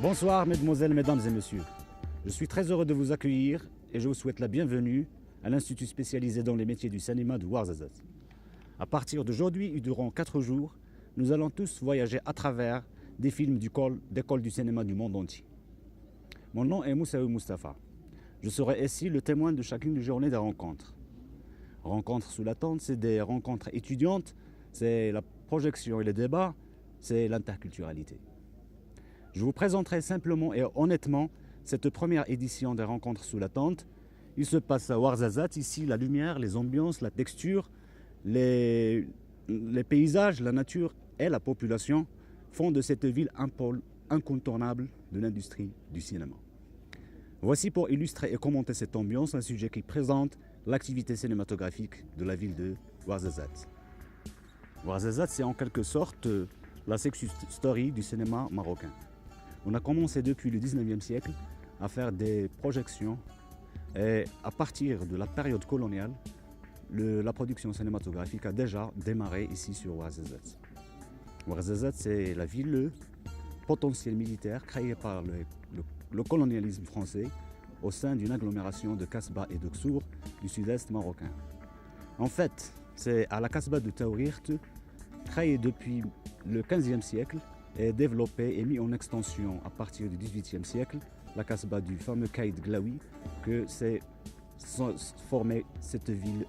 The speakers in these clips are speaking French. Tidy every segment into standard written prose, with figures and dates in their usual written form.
Bonsoir mesdemoiselles, mesdames et messieurs. Je suis très heureux de vous accueillir et je vous souhaite la bienvenue à l'Institut spécialisé dans les métiers du cinéma de Ouarzazate. À partir d'aujourd'hui et durant 4 jours, nous allons tous voyager à travers des films d'école du cinéma du monde entier. Mon nom est Moussaoui Mustafa. Je serai ici le témoin de chacune des journées des rencontres. Rencontres sous la tente, c'est des rencontres étudiantes, c'est la projection et le débat, c'est l'interculturalité. Je vous présenterai simplement et honnêtement cette première édition des rencontres sous la tente. Il se passe à Ouarzazate, ici la lumière, les ambiances, la texture, les paysages, la nature et la population font de cette ville un pôle incontournable de l'industrie du cinéma. Voici pour illustrer et commenter cette ambiance un sujet qui présente l'activité cinématographique de la ville de Ouarzazate. Ouarzazate, c'est en quelque sorte la success story du cinéma marocain. On a commencé depuis le 19e siècle à faire des projections et à partir de la période coloniale, la production cinématographique a déjà démarré ici sur Ouarzazate. Ouarzazate, c'est la ville potentiel militaire créée par le colonialisme français au sein d'une agglomération de Kasbah et de Ksour du sud-est marocain. En fait, c'est à la Kasbah de Taourirte, créée depuis le 15e siècle et développée et mise en extension à partir du 18e siècle, la Kasbah du fameux Caïd Glaoui, que s'est formée cette ville,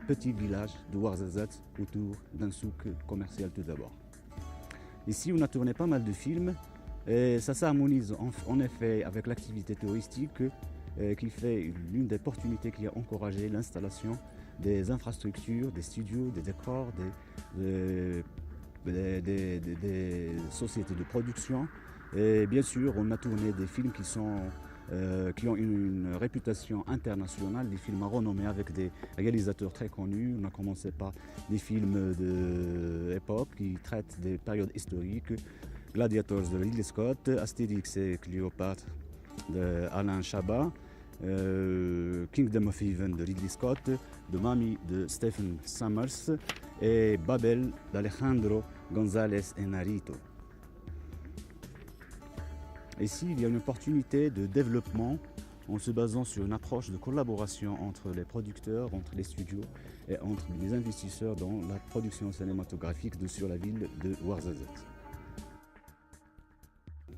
petit village de Ouarzazate autour d'un souk commercial tout d'abord. Ici, on a tourné pas mal de films et ça s'harmonise en effet avec l'activité touristique qui fait l'une des opportunités qui a encouragé l'installation des infrastructures, des studios, des décors, des sociétés de production. Et bien sûr, on a tourné des films qui ont une réputation internationale, des films à renommée avec des réalisateurs très connus. On a commencé par des films d'époque qui traitent des périodes historiques, Gladiators de Ridley Scott, Astérix et Cléopâtre d'Alain Chabat, Kingdom of Heaven de Ridley Scott, The Mummy de Stephen Sommers et Babel d'Alejandro González Iñárritu. Ici, il y a une opportunité de développement en se basant sur une approche de collaboration entre les producteurs, entre les studios et entre les investisseurs dans la production cinématographique sur la ville de Ouarzazate.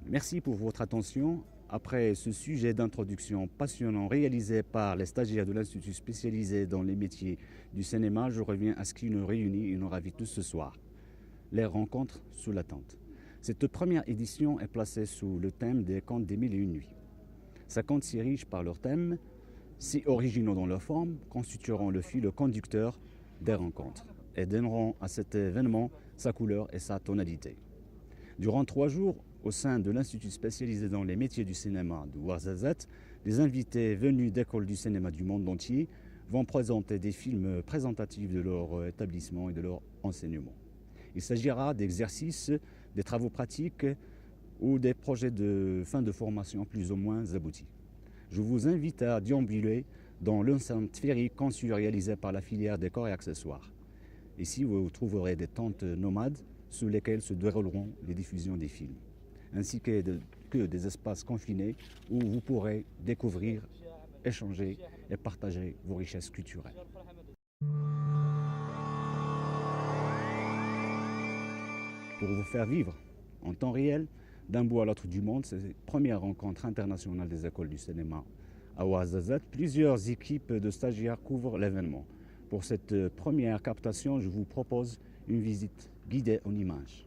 Merci pour votre attention. Après ce sujet d'introduction passionnant réalisé par les stagiaires de l'Institut spécialisé dans les métiers du cinéma, je reviens à ce qui nous réunit et nous ravit tous ce soir, les rencontres sous la tente. Cette première édition est placée sous le thème des contes des mille et une nuits. Ces contes si riches par leur thème, si originaux dans leur forme, constitueront le fil conducteur des rencontres et donneront à cet événement sa couleur et sa tonalité. Durant 3 jours, au sein de l'Institut spécialisé dans les métiers du cinéma de Ouarzazate, les invités venus d'écoles du cinéma du monde entier vont présenter des films présentatifs de leur établissement et de leur enseignement. Il s'agira d'exercices, des travaux pratiques ou des projets de fin de formation plus ou moins aboutis. Je vous invite à déambuler dans l'enceinte féerique conçue et réalisée par la filière décors et accessoires. Ici, vous trouverez des tentes nomades sous lesquelles se dérouleront les diffusions des films, ainsi que des espaces confinés où vous pourrez découvrir, échanger et partager vos richesses culturelles. Pour vous faire vivre en temps réel, d'un bout à l'autre du monde, cette première rencontre internationale des écoles du cinéma à Ouarzazate, plusieurs équipes de stagiaires couvrent l'événement. Pour cette première captation, je vous propose une visite guidée en images.